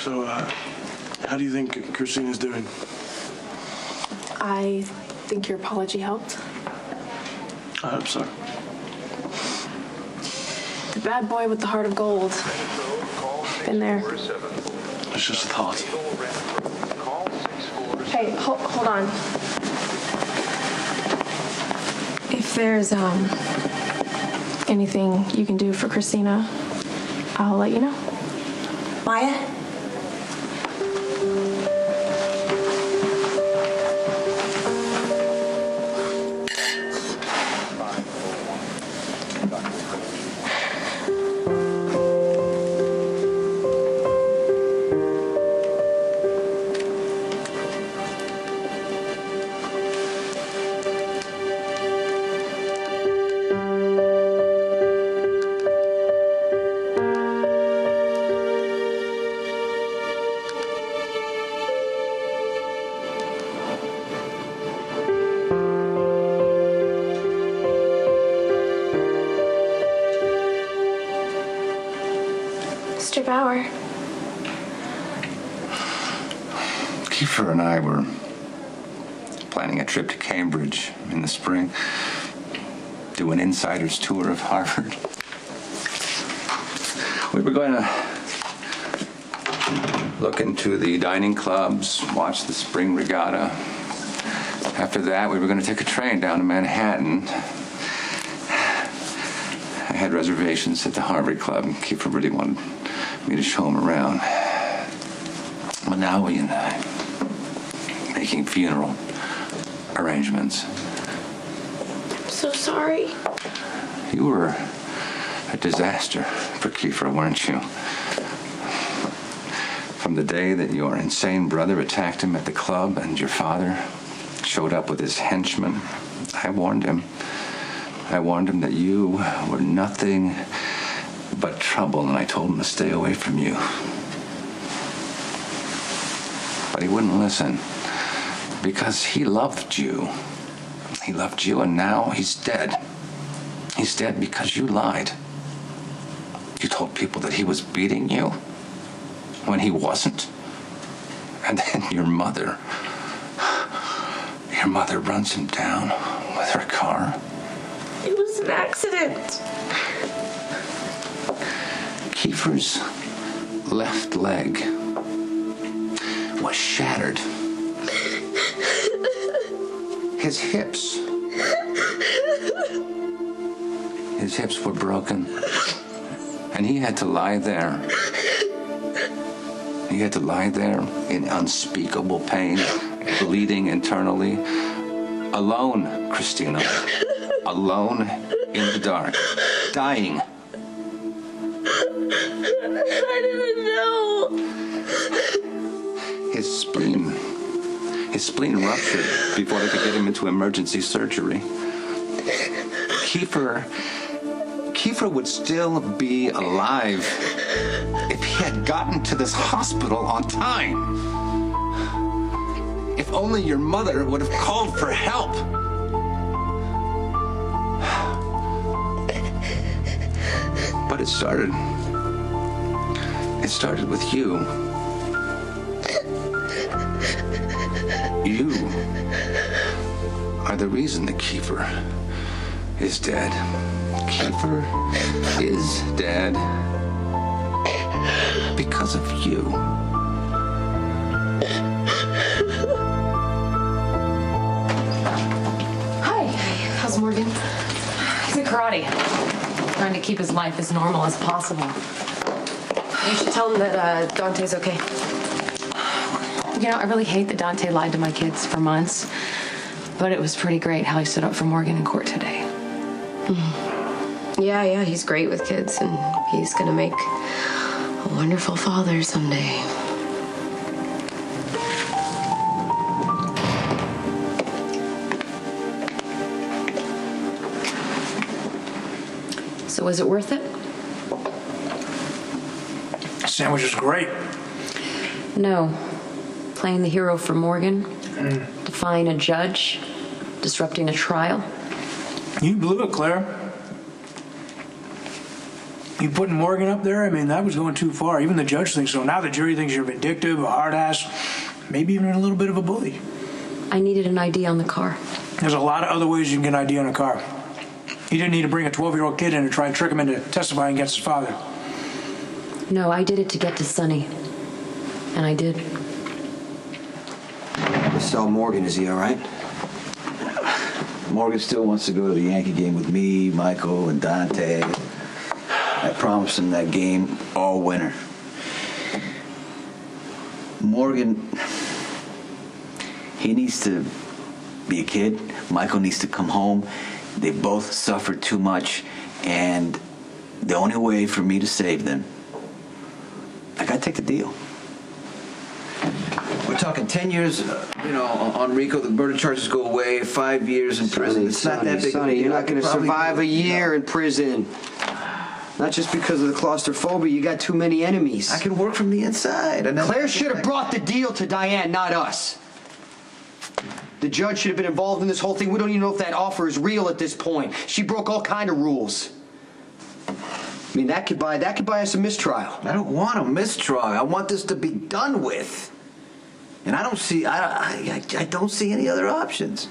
So, how do you think Christina's doing? I think your apology helped. I hope so. The bad boy with the heart of gold. Been there. It's just a thought. Hey, hold on. If there's anything you can do for Christina, I'll let you know. Maya? Mr. Bauer. Kiefer and I were planning a trip to Cambridge in the spring, do an insider's tour of Harvard. We were going to look into the dining clubs, watch the spring regatta. After that, we were going to take a train down to Manhattan. I had reservations at the Harvard Club, and Kiefer really wanted me to show him around. But now we and I making funeral arrangements. I'm so sorry. You were a disaster for Kiefer, weren't you? From the day that your insane brother attacked him at the club and your father showed up with his henchmen, I warned him. I warned him that you were nothing but trouble, and I told him to stay away from you. But he wouldn't listen, because he loved you. He loved you, and now he's dead. He's dead because you lied. You told people that he was beating you when he wasn't. And then your mother runs him down with her car. It was an accident. Kiefer's left leg was shattered. His hips were broken. And he had to lie there. He had to lie there in unspeakable pain, bleeding internally. Alone, Christina. Alone in the dark. Dying. I didn't know. His spleen ruptured before they could get him into emergency surgery. Kiefer would still be alive if he had gotten to this hospital on time. If only your mother would have called for help. But it started with you. You are the reason that Kiefer is dead. Kiefer is dead because of you. Hi. How's Morgan? He's in karate. Trying to keep his life as normal as possible. You should tell him that Dante's okay. You know, I really hate that Dante lied to my kids for months, but it was pretty great how he stood up for Morgan in court today. Yeah, he's great with kids, and he's gonna make a wonderful father someday. So was it worth it? The sandwich is great. No. Playing the hero for Morgan, defying a judge, disrupting a trial. You blew it, Claire. You putting Morgan up there? I mean, that was going too far. Even the judge thinks so. Now the jury thinks you're vindictive, a hard ass, maybe even a little bit of a bully. I needed an ID on the car. There's a lot of other ways you can get an ID on a car. You didn't need to bring a 12-year-old kid in and try and trick him into testifying against his father. No, I did it to get to Sonny. And I did. So Morgan, is he all right? Morgan still wants to go to the Yankee game with me, Michael, and Dante. I promised him that game all winter. Morgan, he needs to be a kid. Michael needs to come home. They both suffered too much, and the only way for me to save them, I gotta take the deal. We're talking 10 years, on Rico. The murder charges go away. 5 years in prison. It's not that big. Sonny, you're not going to survive a year in prison. Not just because of the claustrophobia. You got too many enemies. I can work from the inside. Claire should have brought the deal to Diane, not us. The judge should have been involved in this whole thing. We don't even know if that offer is real at this point. She broke all kind of rules. I mean, that could buy us a mistrial. I don't want a mistrial. I want this to be done with. And I don't see any other options.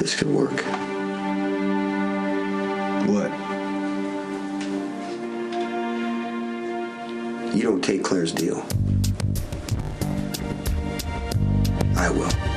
This could work. What? You don't take Claire's deal. I will.